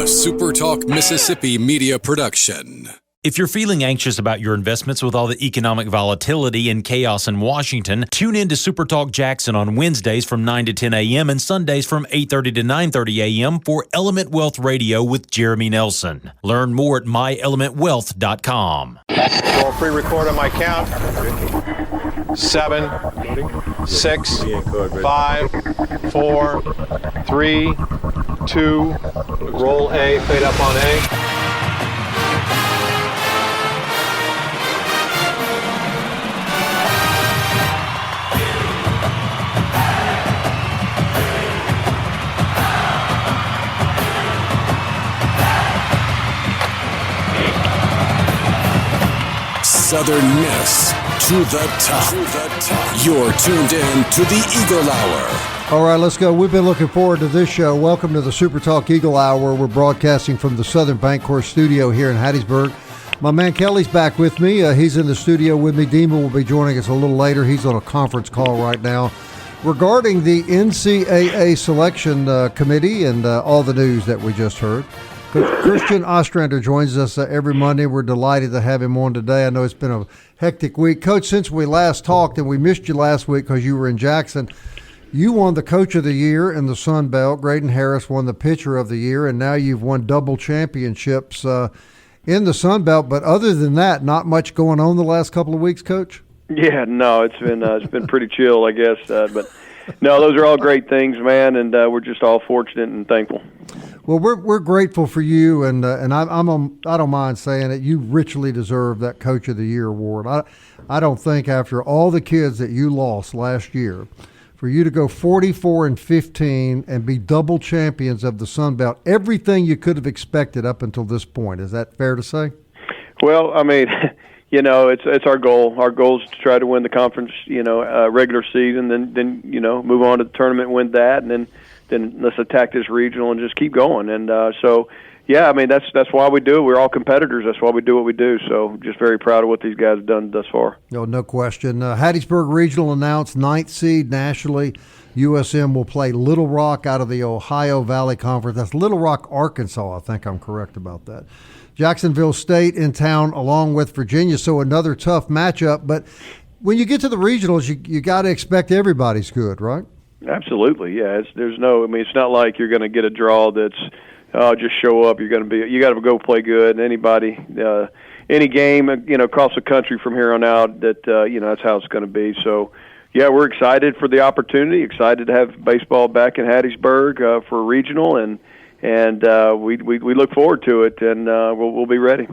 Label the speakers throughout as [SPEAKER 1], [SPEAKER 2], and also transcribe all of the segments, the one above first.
[SPEAKER 1] SuperTalk Mississippi media production.
[SPEAKER 2] If you're feeling anxious about your investments with all the economic volatility and chaos in Washington, tune in to SuperTalk Jackson on Wednesdays from 9 to 10 a.m. and Sundays from 8:30 to 9:30 a.m. for Element Wealth Radio with Jeremy Nelson. Learn more at myelementwealth.com.
[SPEAKER 3] Roll pre-record on my count. 7, 6, 5, 4, 3, 2. Roll A, fade up on A.
[SPEAKER 1] Southern Miss to the top. You're tuned in to the Eagle Hour.
[SPEAKER 4] All right, let's go. We've been looking forward to this show. Welcome to the SuperTalk Eagle Hour. We're broadcasting from the Southern Bancorp studio here in Hattiesburg. My man Kelly's back with me. He's in the studio with me. Demon will be joining us a little later. He's on a conference call right now regarding the NCAA selection committee and all the news that we just heard. Christian Ostrander joins us every Monday. We're delighted to have him on today. I know it's been a hectic week. Coach, since we last talked, and we missed you last week because you were in Jackson, you won the Coach of the Year in the Sun Belt. Graydon Harris won the Pitcher of the Year, and now you've won double championships in the Sun Belt. But other than that, not much going on the last couple of weeks, Coach?
[SPEAKER 5] Yeah, no, it's been pretty chill, I guess. But no, those are all great things, man, and we're just all fortunate and thankful.
[SPEAKER 4] Well, we're grateful for you, and I don't mind saying it. You richly deserve that Coach of the Year award. I don't think after all the kids that you lost last year, for you to go 44-15 and be double champions of the Sun Belt, everything you could have expected up until this point. Is that fair to say?
[SPEAKER 5] Well, I mean, you know, it's our goal. Our goal is to try to win the conference, regular season, then move on to the tournament, win that, and then let's attack this regional and just keep going. And so, yeah, I mean, that's why we do it. We're all competitors. That's why we do what we do. So just very proud of what these guys have done thus far. No
[SPEAKER 4] question. Hattiesburg Regional announced 9th seed nationally. USM will play Little Rock out of the Ohio Valley Conference. That's Little Rock, Arkansas. I think I'm correct about that. Jacksonville State in town along with Virginia, so another tough matchup. But when you get to the regionals, you got to expect everybody's good, right?
[SPEAKER 5] Absolutely, yeah. It's not like you're going to get a draw that's just show up. You got to go play good. And anybody, any game, across the country from here on out, that's how it's going to be. So, yeah, we're excited for the opportunity. Excited to have baseball back in Hattiesburg for a regional, and we look forward to it, and we'll be ready.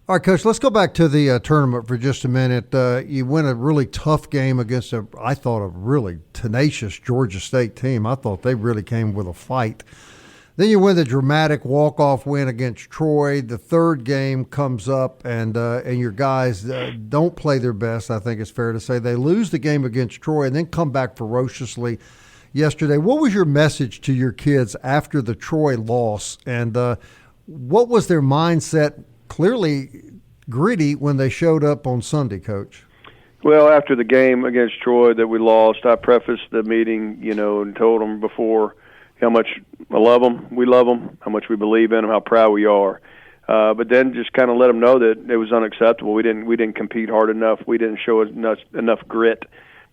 [SPEAKER 4] All right, Coach, let's go back to the tournament for just a minute. You win a really tough game against I thought, a really tenacious Georgia State team. I thought they really came with a fight. Then you win the dramatic walk-off win against Troy. The third game comes up, and your guys don't play their best, I think it's fair to say. They lose the game against Troy and then come back ferociously yesterday. What was your message to your kids after the Troy loss, and what was their mindset? Clearly gritty when they showed up on Sunday, Coach.
[SPEAKER 5] Well, after the game against Troy that we lost, I prefaced the meeting, and told them before how much I love them, we love them, how much we believe in them, how proud we are. But then just kind of let them know that it was unacceptable. We didn't compete hard enough. We didn't show enough grit.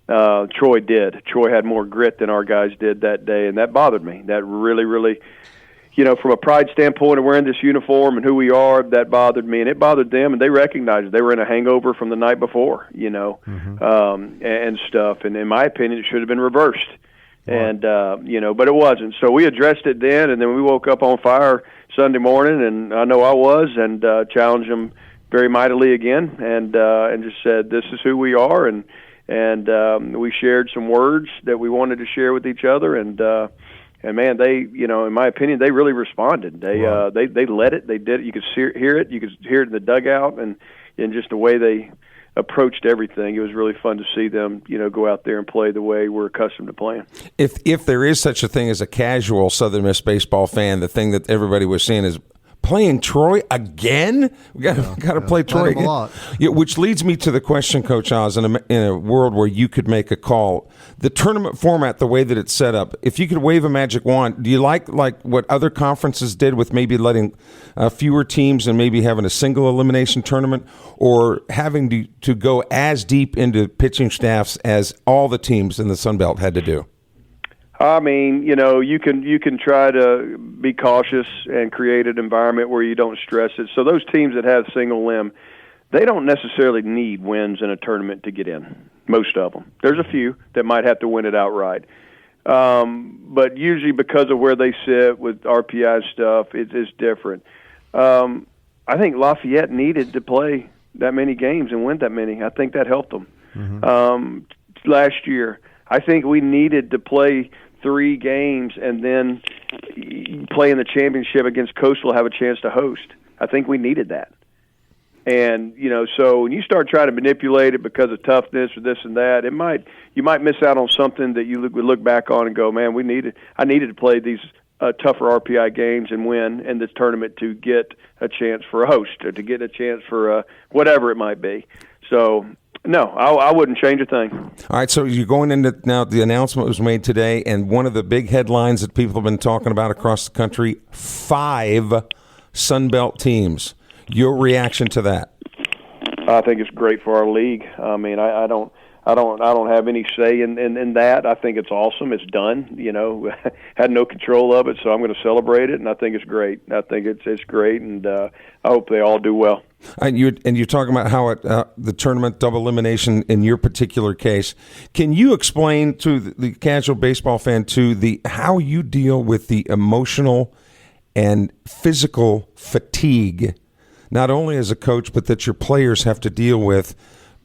[SPEAKER 5] Troy did. Troy had more grit than our guys did that day, and that bothered me. That really, really, from a pride standpoint of wearing this uniform and who we are, that bothered me, and it bothered them, and they recognized it. They were in a hangover from the night before, and stuff. And in my opinion, it should have been reversed. Wow. And, but it wasn't. So we addressed it then, and then we woke up on fire Sunday morning, and I know I was, and challenged them very mightily again, and just said, this is who we are, and we shared some words that we wanted to share with each other, and man, they, in my opinion, they really responded. They let it. They did it. You could hear it. You could hear it in the dugout, and just the way they approached everything. It was really fun to see them, go out there and play the way we're accustomed to playing.
[SPEAKER 6] If there is such a thing as a casual Southern Miss baseball fan, the thing that everybody was seeing is playing Troy again? We got to play Troy again.
[SPEAKER 4] A lot.
[SPEAKER 6] Yeah, which leads me to the question, Coach Oz, in a world where you could make a call, the tournament format, the way that it's set up, if you could wave a magic wand, do you like what other conferences did with maybe letting fewer teams and maybe having a single elimination tournament, or having to go as deep into pitching staffs as all the teams in the Sun Belt had to do?
[SPEAKER 5] I mean, you can try to be cautious and create an environment where you don't stress it. So those teams that have single limb, they don't necessarily need wins in a tournament to get in, most of them. There's a few that might have to win it outright. But usually because of where they sit with RPI stuff, it's different. I think Lafayette needed to play that many games and win that many. I think that helped them last year. I think we needed to play 3 games and then play in the championship against Coastal, have a chance to host. I think we needed that. And, so when you start trying to manipulate it because of toughness or this and that, you might miss out on something that you would look back on and go, man, I needed to play these tougher RPI games and win in this tournament to get a chance for a host or to get a chance for whatever it might be. So, no, I wouldn't change a thing.
[SPEAKER 6] All right, so you're going into now. The announcement was made today, and one of the big headlines that people have been talking about across the country: 5 Sun Belt teams. Your reaction to that?
[SPEAKER 5] I think it's great for our league. I mean, I don't have any say in that. I think it's awesome. It's done. Had no control of it, so I'm going to celebrate it, and I think it's great. I think it's great, and I hope they all do well.
[SPEAKER 6] And you're talking about how the tournament double elimination in your particular case. Can you explain to the casual baseball fan how you deal with the emotional and physical fatigue, not only as a coach, but that your players have to deal with,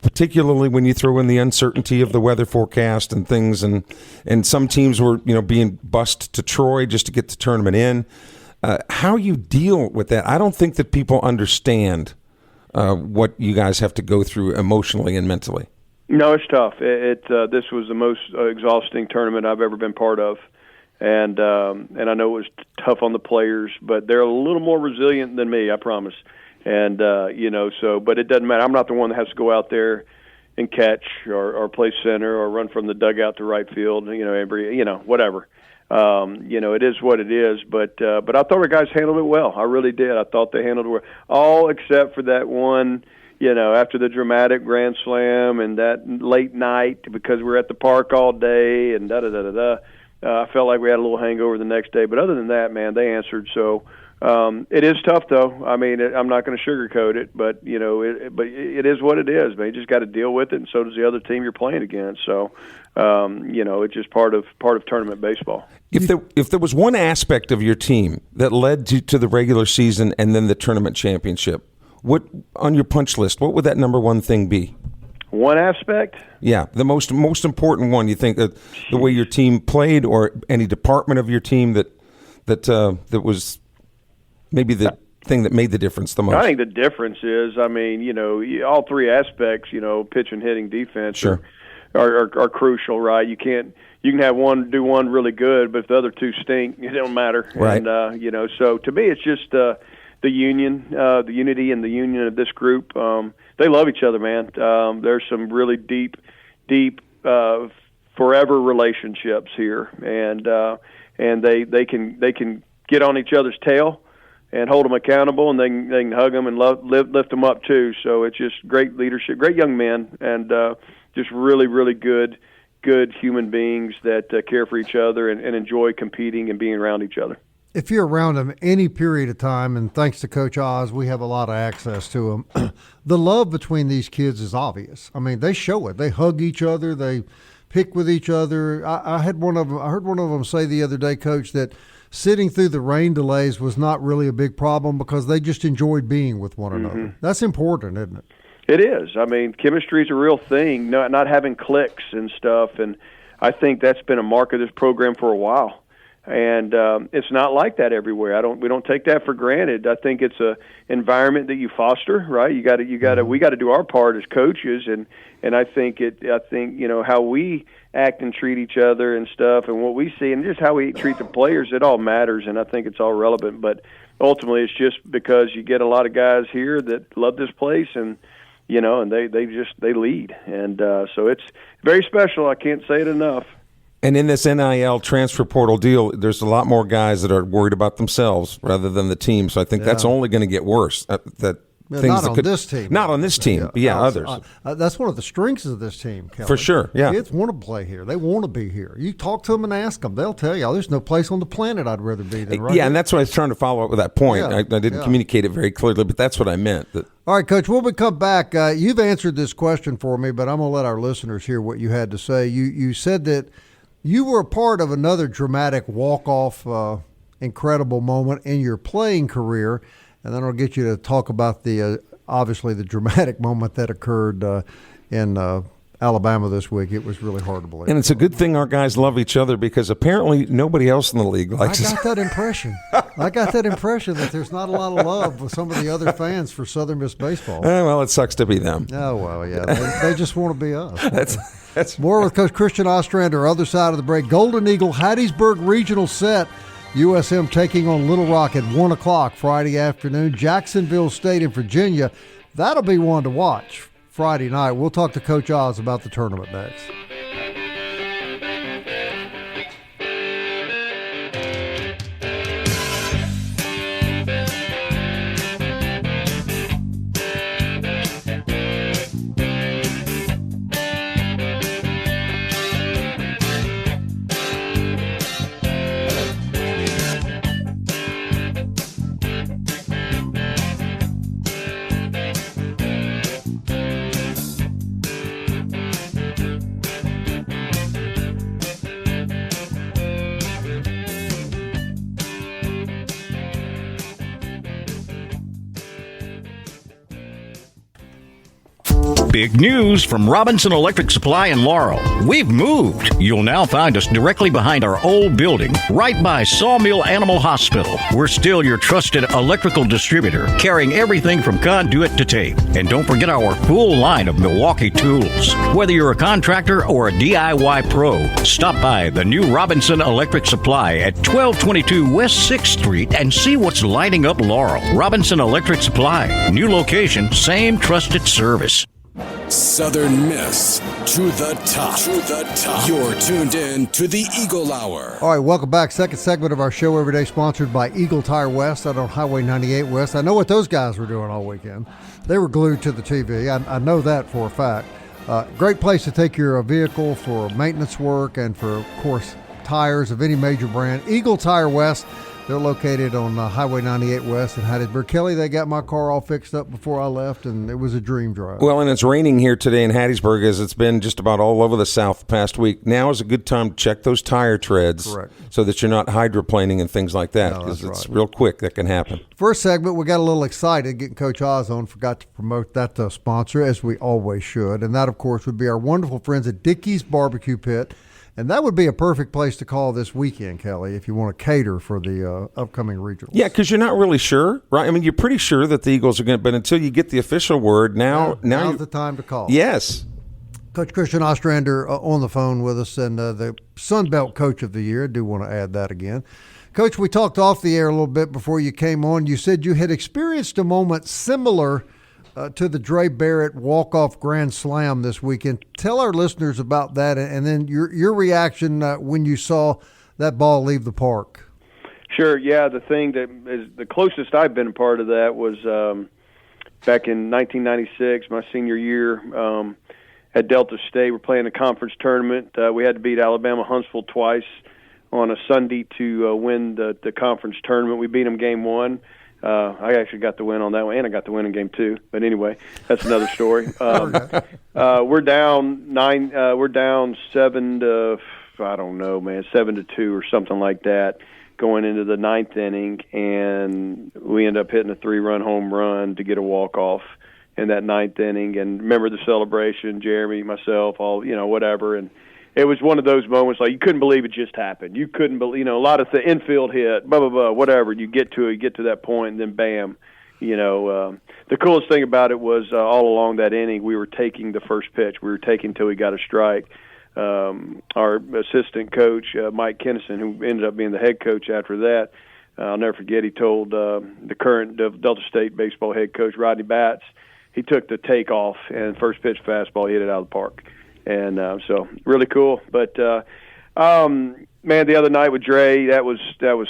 [SPEAKER 6] particularly when you throw in the uncertainty of the weather forecast and things, and some teams were being bussed to Troy just to get the tournament in. How you deal with that? I don't think that people understand what you guys have to go through emotionally and mentally.
[SPEAKER 5] No, it's tough. This was the most exhausting tournament I've ever been part of, and I know it was tough on the players, but they're a little more resilient than me, I promise. And but it doesn't matter. I'm not the one that has to go out there and catch or play center or run from the dugout to right field. Whatever. It is what it is, but I thought our guys handled it well. I really did. I thought they handled it well, all except for that one, after the dramatic grand slam and that late night because we were at the park all day and da-da-da-da-da. I felt like we had a little hangover the next day, but other than that, man, they answered. So it is tough, though. I mean, I'm not going to sugarcoat it, but it is what it is, man. You just got to deal with it, and so does the other team you're playing against. So, it's just part of tournament baseball.
[SPEAKER 6] If there was one aspect of your team that led to the regular season and then the tournament championship, what on your punch list? What would that number one thing be?
[SPEAKER 5] One aspect?
[SPEAKER 6] Yeah, the most important one. You think that the way your team played, or any department of your team that was maybe the thing that made the difference the most?
[SPEAKER 5] I think the difference is, all 3 aspects, pitching, hitting, defense,
[SPEAKER 6] sure,
[SPEAKER 5] are crucial, right? You can have one do one really good, but if the other 2 stink, it don't matter.
[SPEAKER 6] Right.
[SPEAKER 5] And so to me, it's just the union, the unity and the union of this group. They love each other, man. There's some really deep, forever relationships here, and they can get on each other's tail and hold them accountable, and they can hug them and lift them up too. So it's just great leadership, great young men, and just really, really good human beings that care for each other and enjoy competing and being around each other.
[SPEAKER 4] If you're around them any period of time, and thanks to Coach Oz, we have a lot of access to them, the love between these kids is obvious. I mean, they show it. They hug each other. They pick with each other. I heard one of them say the other day, Coach, that sitting through the rain delays was not really a big problem because they just enjoyed being with one another. That's important, isn't it?
[SPEAKER 5] It is. I mean, chemistry is a real thing, not having cliques and stuff, and I think that's been a mark of this program for a while. And it's not like that everywhere. We don't take that for granted. I think it's a environment that you foster, right? We got to do our part as coaches, and I think how we act and treat each other and stuff, and what we see, and just how we treat the players, it all matters, and I think it's all relevant. But ultimately, it's just because you get a lot of guys here that love this place, and and they lead, and so it's very special. I can't say it enough.
[SPEAKER 6] And in this NIL transfer portal deal, there's a lot more guys that are worried about themselves rather than the team. So I think that's only going to get worse.
[SPEAKER 4] This team.
[SPEAKER 6] Not on this team, but others.
[SPEAKER 4] That's one of the strengths of this team, Kelly.
[SPEAKER 6] For sure, yeah.
[SPEAKER 4] Kids want to play here. They want to be here. You talk to them and ask them. They'll tell you, there's no place on the planet I'd rather be than right here.
[SPEAKER 6] And that's what I was trying to follow up with that point.
[SPEAKER 4] Yeah,
[SPEAKER 6] I didn't communicate it very clearly, but that's what I meant.
[SPEAKER 4] All right, Coach, when we come back, you've answered this question for me, but I'm going to let our listeners hear what you had to say. You said that you were a part of another dramatic walk-off, incredible moment in your playing career, and then I'll get you to talk about obviously the dramatic moment that occurred in Alabama this week. It was really hard to believe.
[SPEAKER 6] And it's a good thing our guys love each other, because apparently nobody else in the league likes us.
[SPEAKER 4] I got that impression that there's not a lot of love with some of the other fans for Southern Miss baseball.
[SPEAKER 6] Well, it sucks to be them.
[SPEAKER 4] Oh, well, yeah. They just want to be us.
[SPEAKER 6] That's
[SPEAKER 4] more with Coach Christian Ostrander, other side of the break. Golden Eagle Hattiesburg Regional set. USM taking on Little Rock at 1 o'clock Friday afternoon. Jacksonville State in Virginia. That'll be one to watch Friday night. We'll talk to Coach Oz about the tournament next.
[SPEAKER 7] Big news from Robinson Electric Supply in Laurel. We've moved. You'll now find us directly behind our old building, right by Sawmill Animal Hospital. We're still your trusted electrical distributor, carrying everything from conduit to tape. And don't forget our full line of Milwaukee tools. Whether you're a contractor or a DIY pro, stop by the new Robinson Electric Supply at 1222 West 6th Street and see what's lighting up Laurel. Robinson Electric Supply. New location, same trusted service.
[SPEAKER 1] Southern Miss to the top. You're tuned in to the Eagle Hour.
[SPEAKER 4] All right, welcome back. Second segment of our show every day, sponsored by Eagle Tire West out on Highway 98 West. I know what those guys were doing all weekend. They were glued to the TV. I know that for a fact. Great place to take your vehicle for maintenance work and for, of course, tires of any major brand. Eagle Tire West. They're located on Highway 98 West in Hattiesburg. Kelly, they got my car all fixed up before I left, and it was a dream drive.
[SPEAKER 6] Well, and it's raining here today in Hattiesburg, as it's been just about all over the South the past week. Now is a good time to check those tire treads.
[SPEAKER 4] Correct.
[SPEAKER 6] So that you're not hydroplaning and things like that,
[SPEAKER 4] No,
[SPEAKER 6] because
[SPEAKER 4] that's
[SPEAKER 6] it's
[SPEAKER 4] right.
[SPEAKER 6] real quick that can happen.
[SPEAKER 4] First segment, we got a little excited getting Coach Oz on. Forgot to promote that sponsor, as we always should. And that, of course, would be our wonderful friends at Dickey's Barbecue Pit. And that would be a perfect place to call this weekend, Kelly, if you want to cater for the upcoming regionals.
[SPEAKER 6] Yeah, because you're not really sure, right? I mean, you're pretty sure that the Eagles are going to, but until you get the official word, now's
[SPEAKER 4] the time to call.
[SPEAKER 6] Yes.
[SPEAKER 4] Coach Christian Ostrander on the phone with us, and the Sun Belt Coach of the Year. I do want to add that again. Coach, we talked off the air a little bit before you came on. You said you had experienced a moment similar to the Dre Barrett walk-off grand slam this weekend. Tell our listeners about that, and then your reaction when you saw that ball leave the park.
[SPEAKER 5] Sure, yeah. The thing that is the closest I've been a part of that was back in 1996, my senior year at Delta State. We're playing a conference tournament. We had to beat Alabama Huntsville twice on a Sunday to win the conference tournament. We beat them game one. I actually got the win on that one, and I got the win in game two. But anyway, that's another story. We're down 7 to, I don't know, man, 7-2 or something like that, going into the ninth inning, and we end up hitting a 3-run home run to get a walk-off in that ninth inning. And remember the celebration, Jeremy, myself, all, whatever. And it was one of those moments like you couldn't believe it just happened. You couldn't believe, a lot of the infield hit, blah, blah, blah, whatever. You get to that point, and then bam. The coolest thing about it was all along that inning, we were taking the first pitch. We were taking till we got a strike. Our assistant coach, Mike Kennison, who ended up being the head coach after that, I'll never forget, he told the current Delta State baseball head coach, Rodney Batts, he took the takeoff and first pitch fastball, he hit it out of the park. And so really cool. But, man, the other night with Dre, that was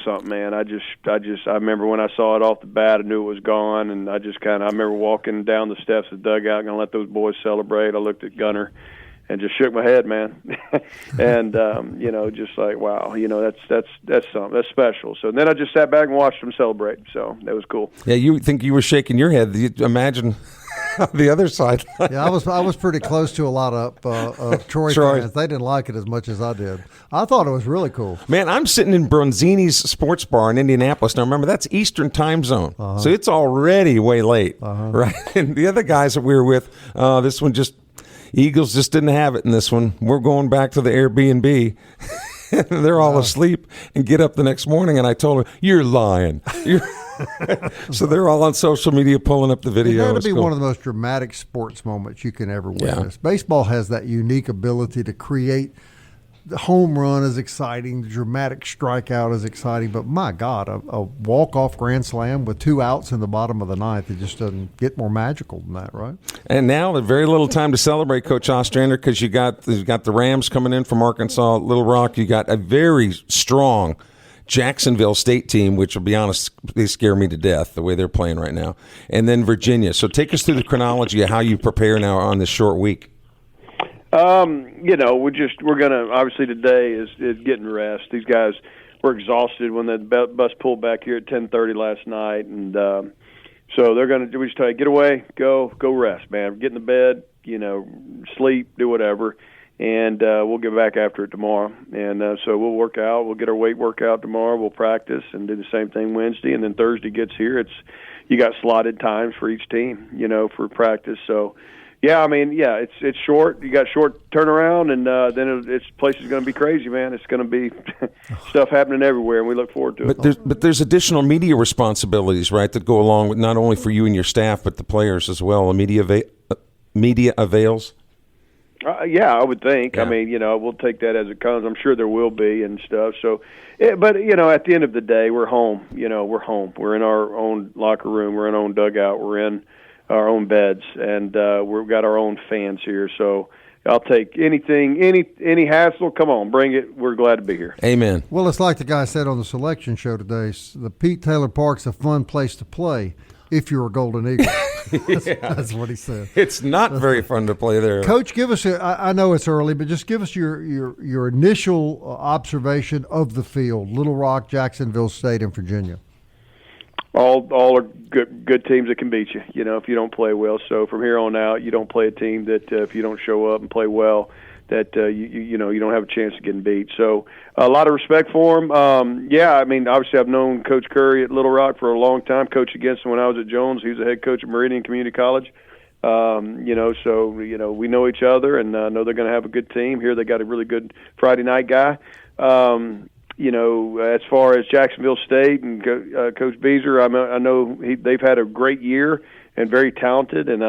[SPEAKER 5] something, man. I remember when I saw it off the bat, I knew it was gone, and I remember walking down the steps of the dugout, going to let those boys celebrate. I looked at Gunner and just shook my head, man. And, just like, wow, that's something. That's special. So then I just sat back and watched them celebrate. So that was cool.
[SPEAKER 6] Yeah, you think you were shaking your head. Imagine the other side.
[SPEAKER 4] Yeah, I was pretty close to a lot of Troy fans. They didn't like it as much as I did. I thought it was really cool.
[SPEAKER 6] Man, I'm sitting in Bronzini's Sports Bar in Indianapolis. Now, remember, that's Eastern time zone. So it's already way late, right? And the other guys that we were with, this one Eagles just didn't have it in this one. We're going back to the Airbnb. They're all asleep and get up the next morning, and I told them, you're lying. So they're all on social media pulling up the video.
[SPEAKER 4] It had to be one of the most dramatic sports moments you can ever witness. Yeah. Baseball has that unique ability to create the home run is exciting, the dramatic strikeout is exciting, but my God, a walk-off grand slam with 2 outs in the bottom of the ninth, it just doesn't get more magical than that, right?
[SPEAKER 6] And now, there's very little time to celebrate, Coach Ostrander, because you got the Rams coming in from Arkansas, Little Rock. You got a very strong Jacksonville State team, which, to be honest, they scare me to death the way they're playing right now. And then Virginia. So take us through the chronology of how you prepare now on this short week.
[SPEAKER 5] We're gonna, obviously today is getting rest. These guys were exhausted when the bus pulled back here at 10:30 last night, and so they're gonna we just tell you, get away, go rest, man. Get in the bed, sleep, do whatever, and we'll get back after it tomorrow. And so we'll work out. We'll get our weight workout tomorrow. We'll practice and do the same thing Wednesday, and then Thursday gets here. You got slotted times for each team, for practice. So. Yeah, it's short. You got short turnaround, and then this place is going to be crazy, man. It's going to be stuff happening everywhere, and we look forward to it.
[SPEAKER 6] But there's additional media responsibilities, right, that go along with not only for you and your staff, but the players as well. Media avails.
[SPEAKER 5] Yeah, I would think.
[SPEAKER 6] Yeah.
[SPEAKER 5] We'll take that as it comes. I'm sure there will be and stuff. So, but at the end of the day, we're home. We're home. We're in our own locker room. We're in our own dugout. We're in our own beds, and we've got our own fans here. So I'll take anything, any hassle. Come on, bring it. We're glad to be here.
[SPEAKER 6] Amen.
[SPEAKER 4] Well, it's like the guy said on the selection show today, the Pete Taylor Park's a fun place to play if you're a Golden Eagle. That's what he said.
[SPEAKER 6] It's not very fun to play there.
[SPEAKER 4] Coach, give us I know it's early, but just give us your initial observation of the field, Little Rock, Jacksonville State, and Virginia.
[SPEAKER 5] All are good teams that can beat you, if you don't play well. So from here on out, you don't play a team that if you don't show up and play well, that you don't have a chance of getting beat. So a lot of respect for them. Obviously I've known Coach Curry at Little Rock for a long time. Coached against him when I was at Jones. He was the head coach at Meridian Community College. So we know each other, and know they're going to have a good team. Here they got a really good Friday night guy. As far as Jacksonville State and Coach Beazer, I know they've had a great year and very talented, and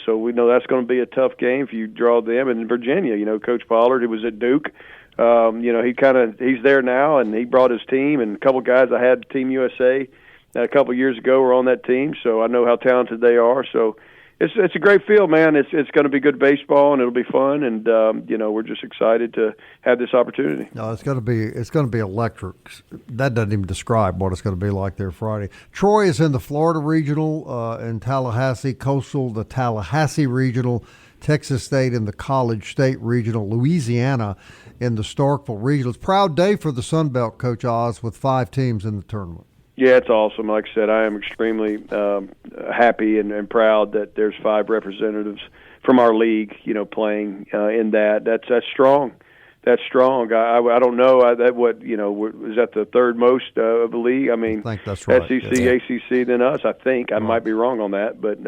[SPEAKER 5] so we know that's going to be a tough game if you draw them. And in Virginia, Coach Pollard, who was at Duke, he's there now, and he brought his team, and a couple guys I had Team USA a couple years ago were on that team, so I know how talented they are. So it's a great field, man. It's going to be good baseball, and it'll be fun, and we're just excited to have this opportunity.
[SPEAKER 4] No, it's going to be electric. That doesn't even describe what it's going to be like there Friday. Troy is in the Florida Regional, and Tallahassee Coastal, the Tallahassee Regional, Texas State in the College State Regional, Louisiana in the Starkville Regional. It's a proud day for the Sun Belt, Coach Oz, with 5 teams in the tournament.
[SPEAKER 5] Yeah, it's awesome. Like I said, I am extremely happy and proud that there's 5 representatives from our league, playing in that. That's strong. That's strong. I don't know is that the third most of the league? I
[SPEAKER 4] think that's right.
[SPEAKER 5] SEC, yeah. ACC than us. I think I might be wrong on that, but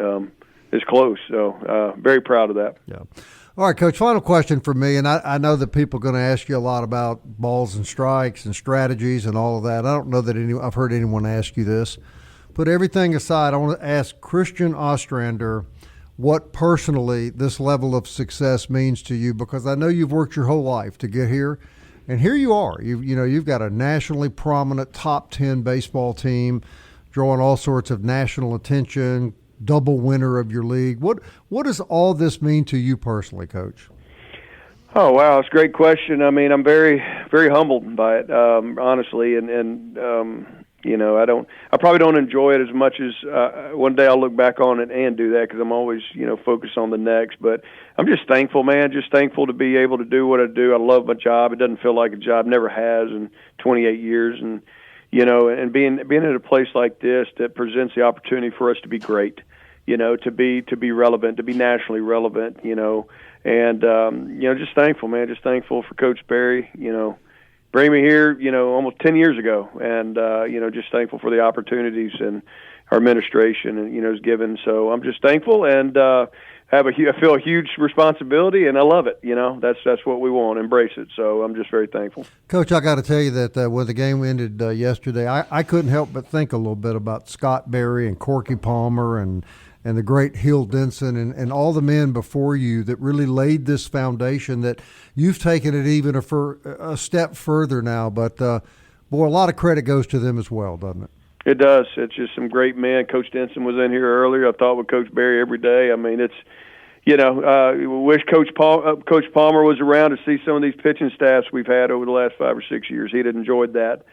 [SPEAKER 5] it's close. So very proud of that.
[SPEAKER 4] Yeah. All right, Coach, final question for me, and I know that people are going to ask you a lot about balls and strikes and strategies and all of that. I don't know that I've heard anyone ask you this. Put everything aside, I want to ask Christian Ostrander what personally this level of success means to you, because I know you've worked your whole life to get here, and here you are. You've got a nationally prominent top 10 baseball team, drawing all sorts of national attention, double winner of your league. What does all this mean to you personally, Coach?
[SPEAKER 5] Oh, wow, it's a great question. I mean, I'm very, very humbled by it, honestly, and I probably don't enjoy it as much as one day I'll look back on it and do that, because I'm always, focused on the next. But I'm just thankful, man, just thankful to be able to do what I do. I love my job. It doesn't feel like a job, never has in 28 years. And, and being in a place like this that presents the opportunity for us to be great, to be relevant, to be nationally relevant, and, just thankful, man, just thankful for Coach Berry, bring me here, almost 10 years ago, and just thankful for the opportunities and our administration and is given. So I'm just thankful, and I feel a huge responsibility, and I love it. That's what we want, embrace it. So I'm just very thankful. Coach,
[SPEAKER 4] I got to tell you that when the game ended yesterday, I couldn't help but think a little bit about Scott Berry and Corky Palmer and the great Hill Denson and all the men before you that really laid this foundation that you've taken it even a step further now. But, boy, a lot of credit goes to them as well, doesn't it?
[SPEAKER 5] It does. It's just some great men. Coach Denson was in here earlier. I thought with Coach Berry every day. I mean, it's, wish Coach Palmer was around to see some of these pitching staffs we've had over the last 5 or 6 years. He'd have enjoyed that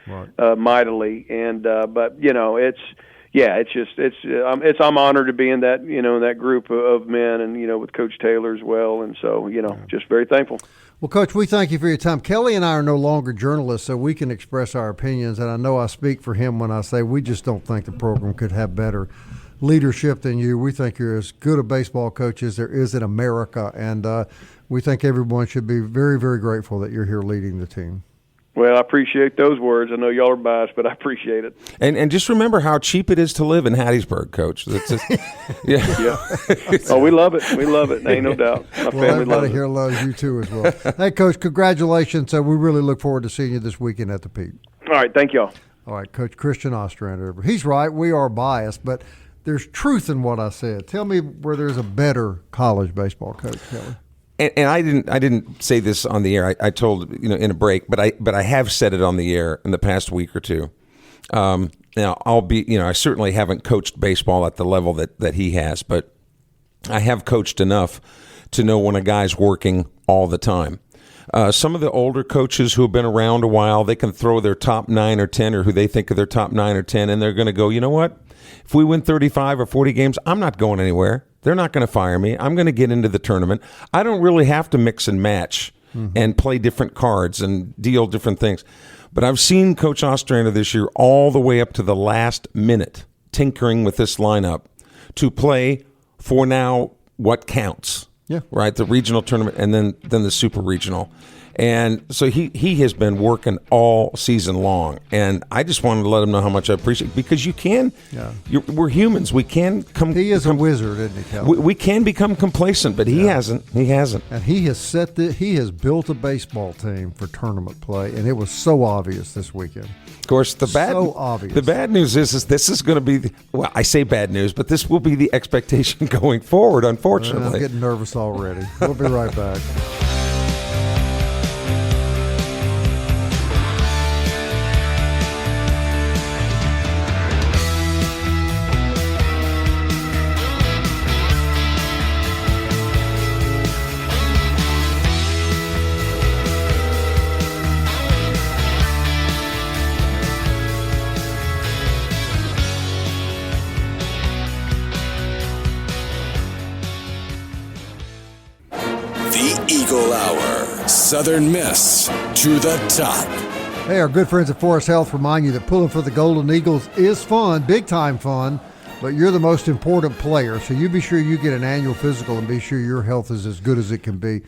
[SPEAKER 5] mightily. And but I'm honored to be in that that group of men, and with Coach Taylor as well, and so just very thankful.
[SPEAKER 4] Well, Coach, we thank you for your time. Kelly and I are no longer journalists, so we can express our opinions, and I know I speak for him when I say we just don't think the program could have better leadership than you. We think you're as good a baseball coach as there is in America, and we think everyone should be very, very grateful that you're here leading the team.
[SPEAKER 5] Well, I appreciate those words. I know y'all are biased, but I appreciate it.
[SPEAKER 6] And just remember how cheap it is to live in Hattiesburg, Coach. That's just,
[SPEAKER 5] yeah. Oh, we love it. We love it. Ain't no doubt. My family
[SPEAKER 4] everybody
[SPEAKER 5] loves it.
[SPEAKER 4] here loves you too as well. Hey, Coach, congratulations. We really look forward to seeing you this weekend at the Pete.
[SPEAKER 5] All right, thank y'all.
[SPEAKER 4] All right, Coach Christian Ostrander. He's right. We are biased, but there's truth in what I said. Tell me where there's a better college baseball coach, Kelly.
[SPEAKER 6] And I didn't say this on the air. I told in a break, but I have said it on the air in the past week or two. Now I certainly haven't coached baseball at the level that he has, but I have coached enough to know when a guy's working all the time. Some of the older coaches who have been around a while, they can throw their top 9 or 10 or who they think of their top 9 or 10, and they're going to go, you know what? If we win 35 or 40 games, I'm not going anywhere. They're not going to fire me. I'm going to get into the tournament. I don't really have to mix and match and play different cards and deal different things. But I've seen Coach Ostrander this year all the way up to the last minute tinkering with this lineup to play for now what counts.
[SPEAKER 4] Yeah.
[SPEAKER 6] Right, the regional tournament and then the super regional. And so he has been working all season long, and I just wanted to let him know how much I appreciate it, because you can. Yeah. We're humans. We can come.
[SPEAKER 4] He is a wizard, isn't he, Kelly?
[SPEAKER 6] We can become complacent, but he hasn't. He hasn't.
[SPEAKER 4] And he has built a baseball team for tournament play, and it was so obvious this weekend.
[SPEAKER 6] Of course, the bad news is this is going to be I say bad news, but this will be the expectation going forward. Unfortunately,
[SPEAKER 4] I'm getting nervous already. We'll be right back.
[SPEAKER 1] Eagle Hour, Southern Miss to the top.
[SPEAKER 4] Hey, our good friends at Forest Health remind you that pulling for the Golden Eagles is fun, big-time fun, but you're the most important player, so you be sure you get an annual physical and be sure your health is as good as it can be.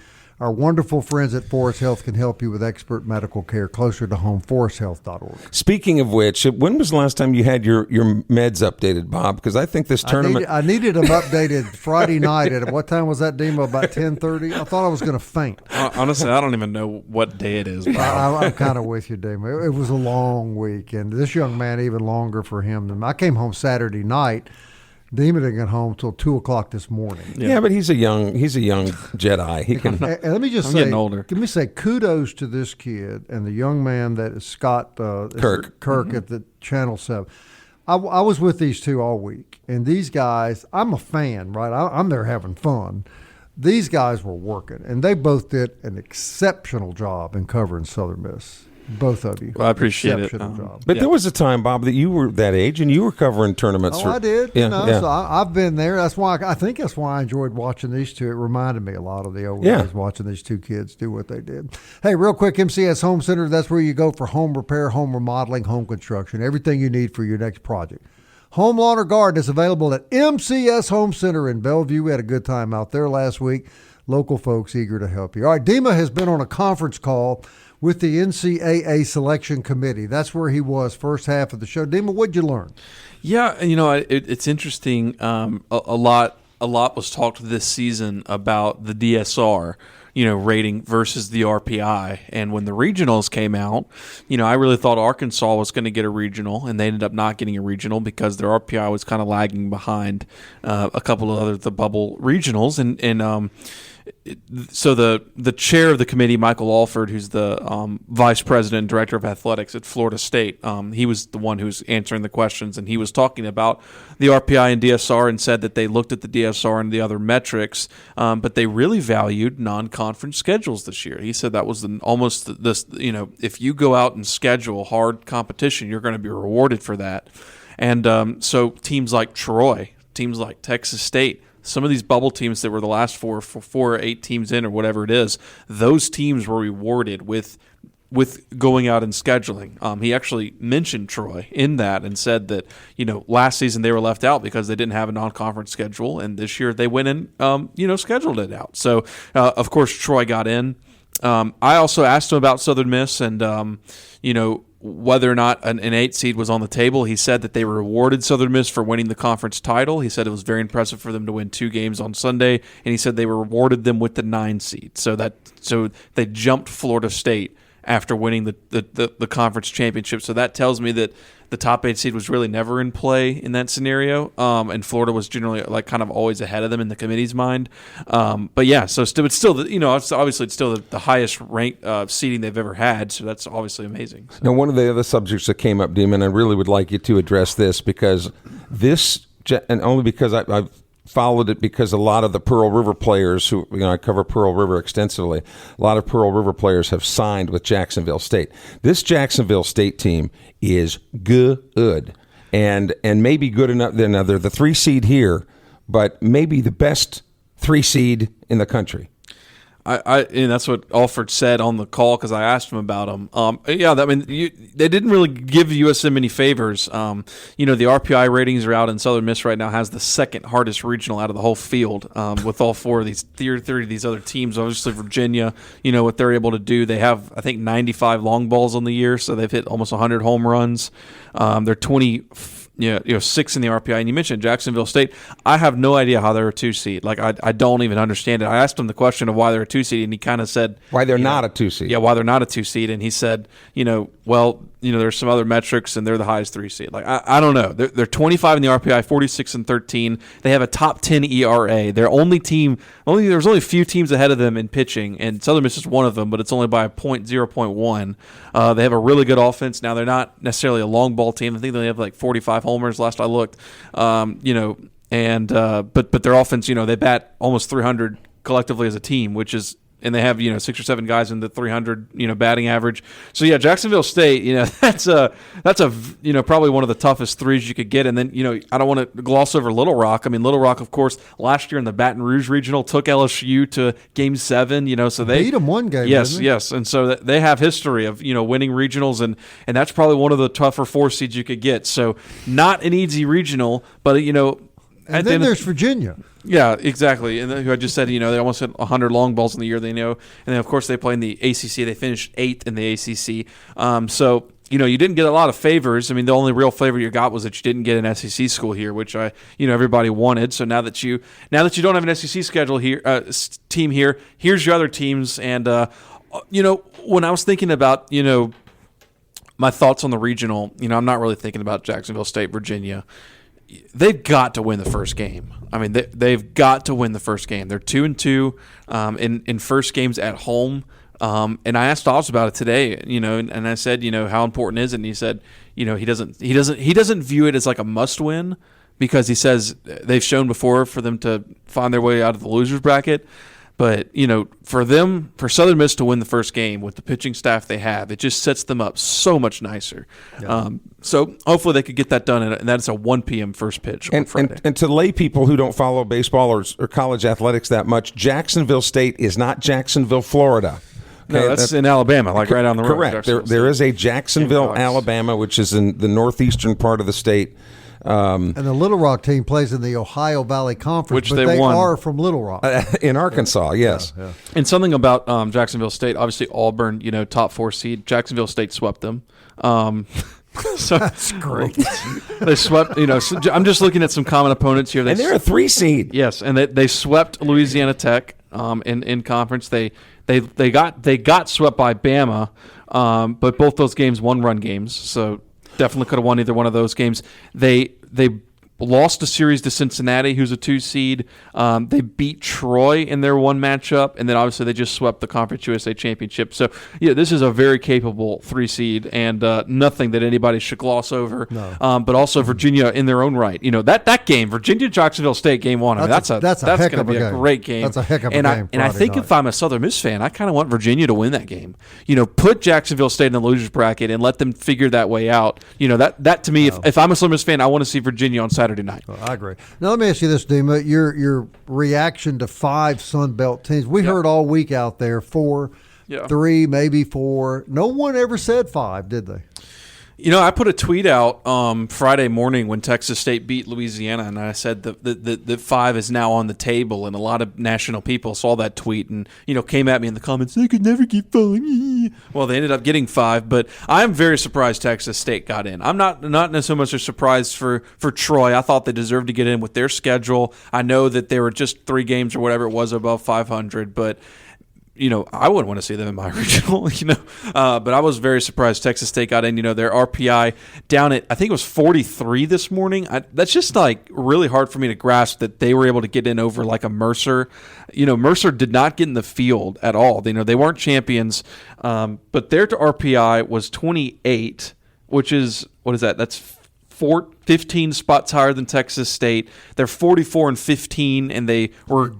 [SPEAKER 4] Our wonderful friends at Forest Health can help you with expert medical care closer to home. ForestHealth.org.
[SPEAKER 6] Speaking of which, when was the last time you had your meds updated, Bob? Because I think this tournament...
[SPEAKER 4] I needed them updated Friday night. At what time was that, Demo? About 10:30? I thought I was going to faint.
[SPEAKER 8] Honestly, I don't even know what day it is.
[SPEAKER 4] I'm kind of with you, Demo. It was a long week, and this young man, even longer for him. I came home Saturday night. Demon didn't get home till 2:00 this morning.
[SPEAKER 6] Yeah, but he's a young Jedi. He can.
[SPEAKER 4] And let me just
[SPEAKER 8] I'm
[SPEAKER 4] say,
[SPEAKER 8] getting older.
[SPEAKER 4] Let me say kudos to this kid and the young man that is Scott
[SPEAKER 6] Kirk
[SPEAKER 4] at the Channel 7. I was with these two all week, and these guys, I'm a fan, right? I'm there having fun. These guys were working, and they both did an exceptional job in covering Southern Miss. Both of you.
[SPEAKER 8] Well, I appreciate it.
[SPEAKER 4] Exceptional job.
[SPEAKER 6] But there was a time, Bob, that you were that age and you were covering tournaments.
[SPEAKER 4] I did. So I've been there. That's why I think that's why I enjoyed watching these two. It reminded me a lot of the old days watching these two kids do what they did. Hey, real quick, MCS Home Center, that's where you go for home repair, home remodeling, home construction, everything you need for your next project. Home lawn or garden is available at MCS Home Center in Bellevue. We had a good time out there last week. Local folks eager to help you. All right, Dima has been on a conference call with the NCAA selection committee. That's where he was first half of the show. Dima, what'd you learn?
[SPEAKER 8] Yeah, it's interesting. A lot was talked this season about the DSR, rating versus the RPI. And when the regionals came out, I really thought Arkansas was going to get a regional, and they ended up not getting a regional because their RPI was kind of lagging behind a couple of the bubble regionals. So the chair of the committee, Michael Alford, who's the vice president and director of athletics at Florida State, he was the one who was answering the questions, and he was talking about the RPI and DSR and said that they looked at the DSR and the other metrics, but they really valued non-conference schedules this year. He said that was if you go out and schedule hard competition, you're going to be rewarded for that. And so teams like Troy, teams like Texas State, some of these bubble teams that were the last four or 8 teams in or whatever it is, those teams were rewarded with going out and scheduling. He actually mentioned Troy in that and said that, last season they were left out because they didn't have a non-conference schedule, and this year they went and, scheduled it out. So, of course, Troy got in. I also asked him about Southern Miss and, whether or not an 8 seed was on the table. He said that they rewarded Southern Miss for winning the conference title. He said it was very impressive for them to win 2 games on Sunday, and he said they rewarded them with the 9 seed. So they jumped Florida State after winning the conference championship. So that tells me that the top 8 seed was really never in play in that scenario, and Florida was generally kind of always ahead of them in the committee's mind. But yeah, so it's still obviously it's still the highest ranked seeding they've ever had. So that's obviously amazing. So.
[SPEAKER 6] Now, one of the other subjects that came up, Demon, I really would like you to address this because and only because I've followed it because a lot of the Pearl River players who, I cover Pearl River extensively, a lot of Pearl River players have signed with Jacksonville State. This Jacksonville State team is good and maybe good enough. They're the 3 seed here, but maybe the best 3 seed in the country.
[SPEAKER 8] And that's what Alford said on the call because I asked him about them. They didn't really give USM any favors. The RPI ratings are out, and Southern Miss right now has the second hardest regional out of the whole field with all 4 of these 30 of these other teams. Obviously, Virginia, what they're able to do. They have, I think, 95 long balls on the year, so they've hit almost 100 home runs. They're 6 in the RPI. And you mentioned Jacksonville State. I have no idea how they're a 2 seed. I don't even understand it. I asked him the question of why they're a 2 seed, and he kind of said
[SPEAKER 6] why they're not a 2 seed.
[SPEAKER 8] Yeah, why they're not a 2 seed, and he said, there's some other metrics, and they're the highest 3 seed. I don't know. They're 25 in the RPI, 46 and 13. They have a top 10 ERA. They're only team. There's only a few teams ahead of them in pitching, and Southern Miss is one of them, but it's only by 0.1. They have a really good offense. Now they're not necessarily a long ball team. I think they have 45 homers last I looked. But their offense, they bat almost 300 collectively as a team, which is. And they have 6 or 7 guys in the 300 batting average. So yeah, Jacksonville State that's probably one of the toughest 3s you could get. And then I don't want to gloss over Little Rock. I mean, Little Rock, of course, last year in the Baton Rouge Regional took LSU to Game 7. So they
[SPEAKER 4] beat them one game.
[SPEAKER 8] Yes, and so they have history of winning regionals, and that's probably one of the tougher 4 seeds you could get. So not an easy regional, but
[SPEAKER 4] And then there's Virginia.
[SPEAKER 8] Yeah, exactly. And who I just said, they almost hit 100 long balls in the year they know. And then, of course, they play in the ACC. They finished 8th in the ACC. So, you didn't get a lot of favors. I mean, the only real favor you got was that you didn't get an SEC school here, which everybody wanted. So now that you don't have an SEC schedule here, team here, here's your other teams. And when I was thinking about my thoughts on the regional, I'm not really thinking about Jacksonville State, Virginia. They've got to win the first game. I mean, they've got to win the first game. They're 2-2 in first games at home. And I asked Oz about it today, and I said, how important is it? And he said, he doesn't view it as like a must win, because he says they've shown before for them to find their way out of the losers bracket. But, for Southern Miss to win the first game with the pitching staff they have, it just sets them up so much nicer. Yeah. So hopefully they could get that done, and that's a 1 p.m. first pitch on Friday.
[SPEAKER 6] And to lay people who don't follow baseball or college athletics that much, Jacksonville State is not Jacksonville, Florida. Okay,
[SPEAKER 8] no, that's in Alabama, like right down the road.
[SPEAKER 6] Correct. There is a Jacksonville, Alabama, which is in the northeastern part of the state.
[SPEAKER 4] And the Little Rock team plays in the Ohio Valley Conference,
[SPEAKER 8] which
[SPEAKER 4] but they are from Little Rock.
[SPEAKER 6] In Arkansas, yes.
[SPEAKER 4] Yeah.
[SPEAKER 8] And something about Jacksonville State, obviously Auburn, top 4 seed. Jacksonville State swept them. So
[SPEAKER 4] that's great.
[SPEAKER 8] They swept, so I'm just looking at some common opponents here.
[SPEAKER 6] And they're a 3 seed.
[SPEAKER 8] Yes, and they swept Louisiana Tech in conference. They got swept by Bama, but both those games 1-run games, so definitely could have won either one of those games. They lost a series to Cincinnati, who's a 2 seed. They beat Troy in their one matchup, and then obviously they just swept the Conference USA Championship. So, this is a very capable 3 seed, and nothing that anybody should gloss over.
[SPEAKER 4] No.
[SPEAKER 8] But also Virginia in their own right. That game, Virginia-Jacksonville State game 1. That's going to be a great game.
[SPEAKER 4] That's a heck of a game.
[SPEAKER 8] And I think if I'm a Southern Miss fan, I kind of want Virginia to win that game. Put Jacksonville State in the losers bracket and let them figure that way out. That to me, if I'm a Southern Miss fan, I want to see Virginia on Saturday night.
[SPEAKER 4] Well, I agree. Now let me ask you this, Dima. Your reaction to 5 Sun Belt teams. We heard all week out there 4, 3, maybe 4. No one ever said 5, did they?
[SPEAKER 8] I put a tweet out Friday morning when Texas State beat Louisiana, and I said that 5 is now on the table, and a lot of national people saw that tweet and came at me in the comments. They could never get 5. Well, they ended up getting 5, but I'm very surprised Texas State got in. I'm not so much a surprise for Troy. I thought they deserved to get in with their schedule. I know that they were just 3 games or whatever it was above 500, but I wouldn't want to see them in my regional, but I was very surprised Texas State got in. Their RPI down at, I think it was 43 this morning. That's just like really hard for me to grasp that they were able to get in over like a Mercer. Mercer did not get in the field at all. They weren't champions, but their RPI was 28, which is, what is that? That's 15 spots higher than Texas State. They're 44-15, and they were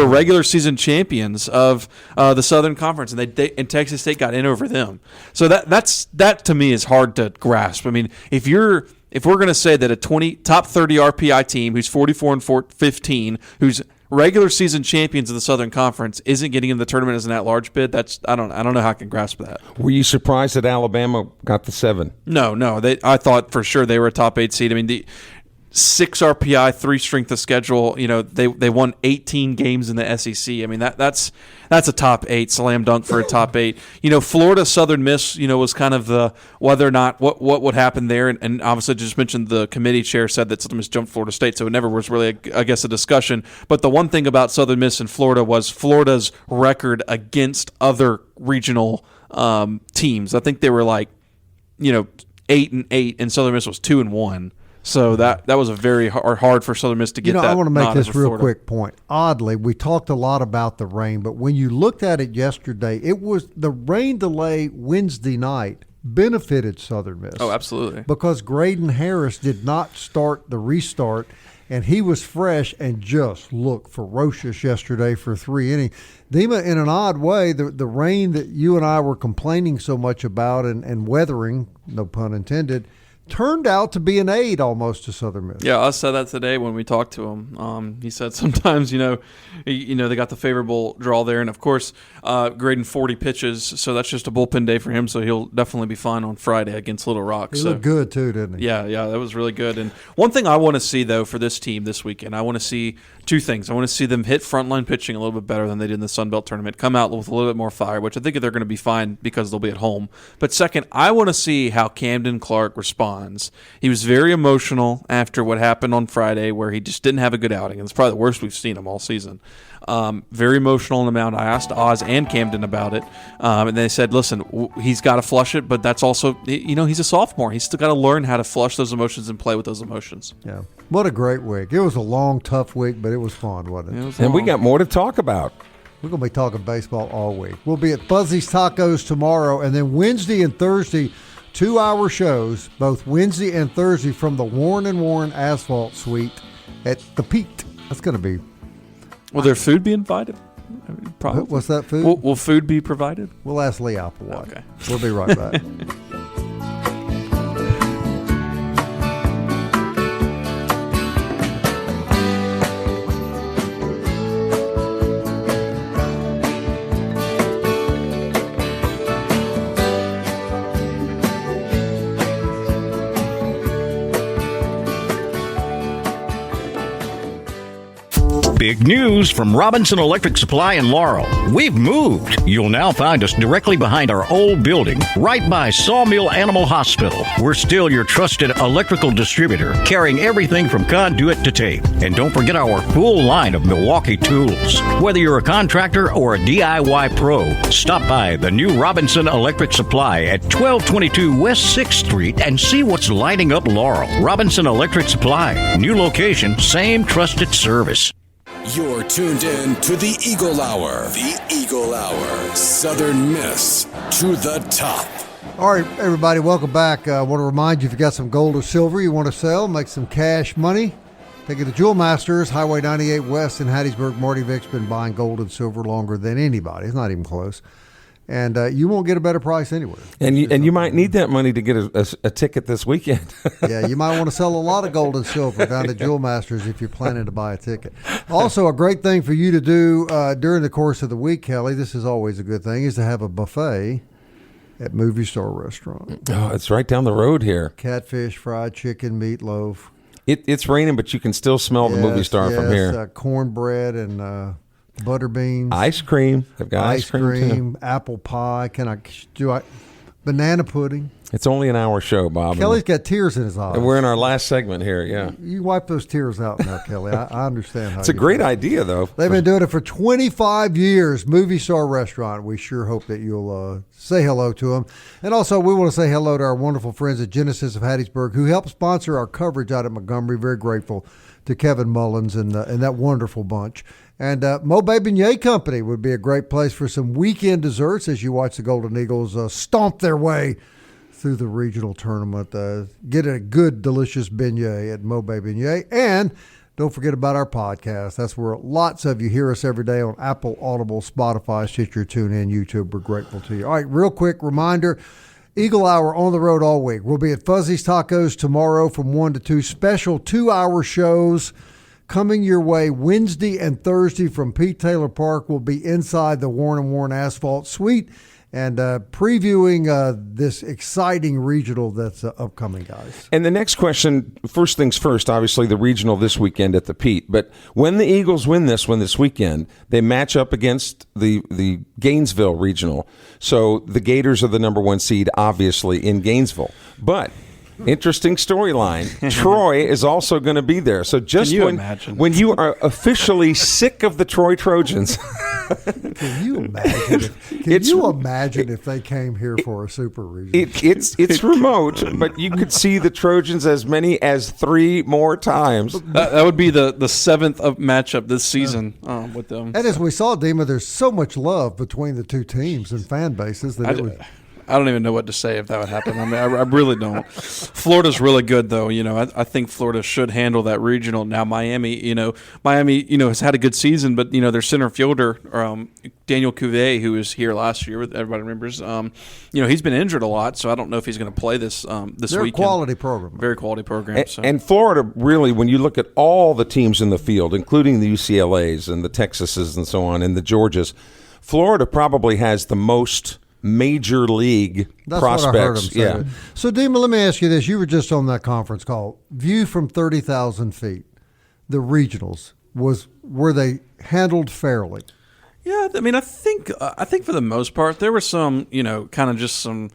[SPEAKER 8] regular season champions of the Southern Conference, and Texas State got in over them. So that to me is hard to grasp. I mean, if we're going to say that a top 30 RPI team who's 44-15, who's regular season champions of the Southern Conference isn't getting in the tournament as an at-large bid, I don't know how I can grasp that.
[SPEAKER 6] Were you surprised that Alabama got the 7?
[SPEAKER 8] No. I thought for sure they were a top 8 seed. I mean, the 6 RPI, 3 strength of schedule. They won 18 games in the SEC. I mean, that's a top 8 slam dunk for a top 8. Florida Southern Miss, was kind of the whether or not what would happen there, and obviously just mentioned the committee chair said that Southern Miss jumped Florida State, so it never was really a discussion. But the one thing about Southern Miss and Florida was Florida's record against other regional teams. I think they were 8-8, and Southern Miss was 2-1. So that was a very hard for Southern Miss to get that.
[SPEAKER 4] I want to make this real
[SPEAKER 8] Florida.
[SPEAKER 4] quick point. Oddly, we talked a lot about the rain, but when you looked at it yesterday, it was the rain delay Wednesday night benefited Southern Miss.
[SPEAKER 8] Oh, absolutely.
[SPEAKER 4] Because Graydon Harris did not start the restart, and he was fresh and just looked ferocious yesterday for 3 innings. Dima, in an odd way, the rain that you and I were complaining so much about and weathering, no pun intended, turned out to be an aid almost to Southern Miss.
[SPEAKER 8] Yeah, I said that today when we talked to him. He said sometimes, they got the favorable draw there, and of course, grading 40 pitches, so that's just a bullpen day for him. So he'll definitely be fine on Friday against Little Rock.
[SPEAKER 4] He looked good too, didn't he?
[SPEAKER 8] Yeah, that was really good. And one thing I want to see though for this team this weekend, I want to see two things. I want to see them hit frontline pitching a little bit better than they did in the Sun Belt tournament. Come out with a little bit more fire, which I think they're going to be fine because they'll be at home. But second, I want to see how Camden Clark responds. He was very emotional after what happened on Friday, where he just didn't have a good outing, and it's probably the worst we've seen him all season. Very emotional on the mound. I asked Oz and Camden about it, and they said, listen, he's got to flush it, but that's also, he's a sophomore. He's still got to learn how to flush those emotions and play with those emotions.
[SPEAKER 4] Yeah. What a great week. It was a long, tough week, but it was fun, wasn't it?
[SPEAKER 6] And we got more to talk about.
[SPEAKER 4] We're going to be talking baseball all week. We'll be at Fuzzy's Tacos tomorrow, and then Wednesday and Thursday, 2-hour shows, both Wednesday and Thursday from the Warren & Warren Asphalt Suite at the Pete. That's going to be...
[SPEAKER 8] Will their food be invited? Probably.
[SPEAKER 4] What's that food?
[SPEAKER 8] Will food be provided?
[SPEAKER 4] We'll ask Lee Applewhite.
[SPEAKER 8] Okay.
[SPEAKER 4] We'll be right back.
[SPEAKER 7] Big news from Robinson Electric Supply in Laurel. We've moved. You'll now find us directly behind our old building, right by Sawmill Animal Hospital. We're still your trusted electrical distributor, carrying everything from conduit to tape. And don't forget our full line of Milwaukee tools. Whether you're a contractor or a DIY pro, stop by the new Robinson Electric Supply at 1222 West 6th Street and see what's lighting up Laurel. Robinson Electric Supply. New location, same trusted service.
[SPEAKER 1] You're tuned in to the Eagle Hour. The Eagle Hour. Southern Miss to the top.
[SPEAKER 4] All right, everybody, welcome back. I want to remind you, if you got some gold or silver you want to sell, make some cash money, take it to Jewel Masters, Highway 98 West in Hattiesburg. Marty Vick's been buying gold and silver longer than anybody. It's not even close. And you won't get a better price anywhere.
[SPEAKER 6] And you might need that money to get a ticket this weekend.
[SPEAKER 4] Yeah, you might want to sell a lot of gold and silver down to Jewel Masters if you're planning to buy a ticket. Also, a great thing for you to do during the course of the week, Kelly, this is always a good thing, is to have a buffet at Movie Star Restaurant.
[SPEAKER 6] Oh, it's right down the road here.
[SPEAKER 4] Catfish, fried chicken, meatloaf.
[SPEAKER 6] It's raining, but you can still smell the Movie Star from here.
[SPEAKER 4] Cornbread and butter beans,
[SPEAKER 6] ice cream. I've got ice cream too.
[SPEAKER 4] Apple pie. Banana pudding.
[SPEAKER 6] It's only an hour show, Bob.
[SPEAKER 4] Kelly's got tears in his eyes.
[SPEAKER 6] And we're in our last segment here, yeah.
[SPEAKER 4] You wipe those tears out now, Kelly. I understand how
[SPEAKER 6] it's a great idea, though.
[SPEAKER 4] They've been doing it for 25 years, Movie Star Restaurant. We sure hope that you'll say hello to them. And also, we want to say hello to our wonderful friends at Genesis of Hattiesburg, who help sponsor our coverage out at Montgomery. Very grateful to Kevin Mullins and that wonderful bunch. And Mo Beignet Company would be a great place for some weekend desserts as you watch the Golden Eagles stomp their way through the regional tournament. Get a good, delicious beignet at Mo Beignet. And don't forget about our podcast. That's where lots of you hear us every day on Apple, Audible, Spotify, Stitcher, TuneIn, YouTube. We're grateful to you. All right, real quick reminder, Eagle Hour on the road all week. We'll be at Fuzzy's Tacos tomorrow from 1 to 2. Special 2-hour shows coming your way Wednesday and Thursday from Pete Taylor Park. We'll be inside the Warren & Warren Asphalt Suite and previewing this exciting regional that's upcoming, guys.
[SPEAKER 6] And the next question, first things first, obviously the regional this weekend at the Pete. But when the Eagles win this one this weekend, they match up against the Gainesville regional. So the Gators are the number 1 seed, obviously, in Gainesville. But interesting storyline. Troy is also going to be there. So just when you are officially sick of the Troy Trojans.
[SPEAKER 4] Can you imagine if they came here for a super region?
[SPEAKER 6] It's remote, but you could see the Trojans as many as 3 more times.
[SPEAKER 8] That would be the 7th matchup this season with them.
[SPEAKER 4] And as we saw, Dima, there's so much love between the two teams and fan bases that
[SPEAKER 8] I don't even know what to say if that would happen. I mean, I really don't. Florida's really good, though. I think Florida should handle that regional. Now, Miami, has had a good season, but, their center fielder, Daniel Cuvée, who was here last year, everybody remembers, he's been injured a lot, so I don't know if he's going to play this weekend.
[SPEAKER 4] They're a quality program.
[SPEAKER 8] Very quality program.
[SPEAKER 6] And Florida, really, when you look at all the teams in the field, including the UCLAs and the Texases and so on, and the Georgias, Florida probably has the most major league prospects.
[SPEAKER 4] What I heard him say. So, Dima, let me ask you this. You were just on that conference call. View from 30,000 feet, the regionals, were they handled fairly?
[SPEAKER 8] Yeah, I mean, I think for the most part, there were some, kind of just some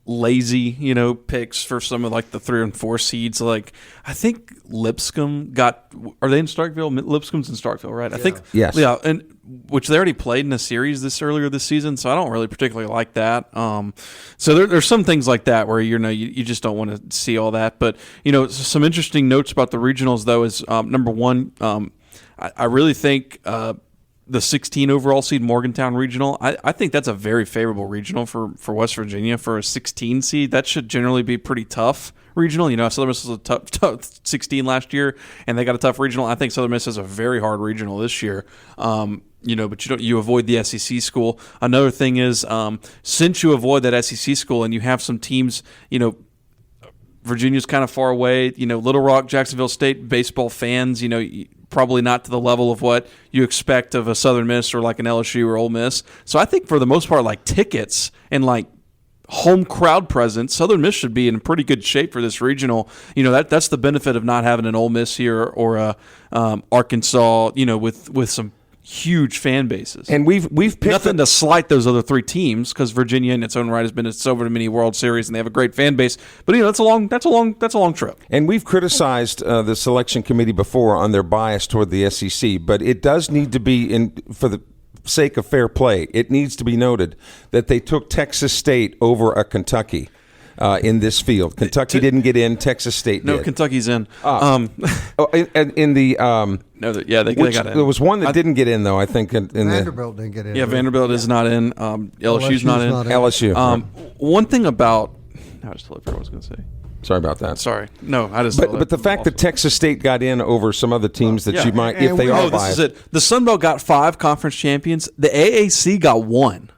[SPEAKER 8] lazy, picks for some of like the 3 and 4 seeds. Like, I think Lipscomb are they in Starkville? Lipscomb's in Starkville, right? I think,
[SPEAKER 6] yes.
[SPEAKER 8] Yeah, and which they already played in a series earlier this season, so I don't really particularly like that. So there's some things like that where you just don't want to see all that. But some interesting notes about the regionals though is number one, I really think the 16 overall seed Morgantown regional, I think that's a very favorable regional for West Virginia for a 16 seed. That should generally be pretty tough regional. Southern Miss was a tough 16 last year, and they got a tough regional. I think Southern Miss has a very hard regional this year. But you avoid the SEC school. Another thing is, since you avoid that SEC school and you have some teams, Virginia's kind of far away. Little Rock, Jacksonville State baseball fans, probably not to the level of what you expect of a Southern Miss or like an LSU or Ole Miss. So I think for the most part, like tickets and like home crowd presence, Southern Miss should be in pretty good shape for this regional. That's the benefit of not having an Ole Miss here or a Arkansas, with some huge fan bases.
[SPEAKER 6] And we've picked
[SPEAKER 8] nothing to slight those other 3 teams because Virginia in its own right has been over to many World Series and they have a great fan base. But that's a long trip.
[SPEAKER 6] And we've criticized the selection committee before on their bias toward the SEC, but it does need to be for the sake of fair play. It needs to be noted that they took Texas State over a Kentucky. In this field, Kentucky didn't get in. Texas State did.
[SPEAKER 8] No, Kentucky's in.
[SPEAKER 6] In the
[SPEAKER 8] they got in.
[SPEAKER 6] There was one that didn't get in though. I think
[SPEAKER 4] Vanderbilt didn't get in.
[SPEAKER 8] Yeah, Vanderbilt is not in. LSU's not in.
[SPEAKER 6] LSU.
[SPEAKER 8] One thing about I just totally forgot what I was going to say.
[SPEAKER 6] Sorry about that.
[SPEAKER 8] Sorry. No, I just.
[SPEAKER 6] But the fact that Texas State got in over some other teams that you might, if they are biased.
[SPEAKER 8] This is it. The Sun Belt got 5 conference champions. The AAC got 1.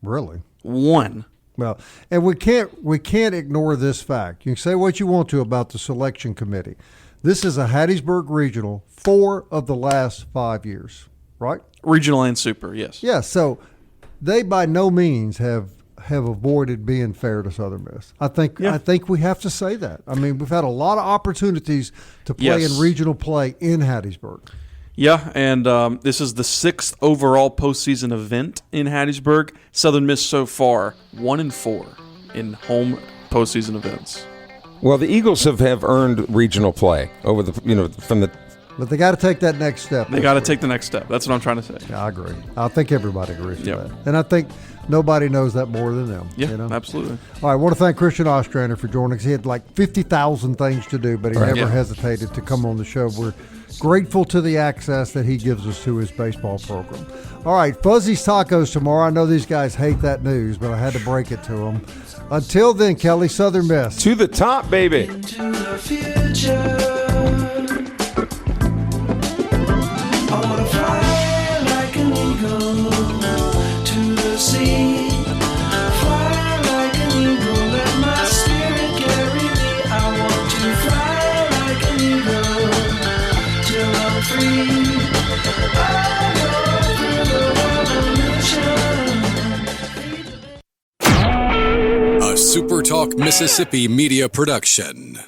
[SPEAKER 4] Really?
[SPEAKER 8] 1.
[SPEAKER 4] Well, and we can't ignore this fact. You can say what you want to about the selection committee. This is a Hattiesburg regional 4 of the last 5 years, right?
[SPEAKER 8] Regional and super, yes.
[SPEAKER 4] Yeah, so they by no means have avoided being fair to Southern Miss. I think we have to say that. I mean, we've had a lot of opportunities to play in regional play in Hattiesburg.
[SPEAKER 8] Yeah, and this is the 6th overall postseason event in Hattiesburg. Southern Miss so far 1-4 in home postseason events.
[SPEAKER 6] Well, the Eagles have earned regional play over
[SPEAKER 4] But they got to take that next step.
[SPEAKER 8] They got to take the next step. That's what I'm trying to say.
[SPEAKER 4] Yeah, I agree. I think everybody agrees with that, and I think nobody knows that more than them.
[SPEAKER 8] Yeah, absolutely.
[SPEAKER 4] All right, I want to thank Christian Ostrander for joining us. He had like 50,000 things to do, but he never hesitated to come on the show. We're grateful to the access that he gives us to his baseball program. All right, Fuzzy's Tacos tomorrow. I know these guys hate that news, but I had to break it to them. Until then, Kelly, Southern Miss.
[SPEAKER 6] To the top, baby.
[SPEAKER 9] Into the future. I want to fly like an eagle to the sea. Fly like an eagle, let my spirit carry me. I want to fly like an eagle till I'm free. I go through the revolution.
[SPEAKER 1] A SuperTalk Mississippi media production.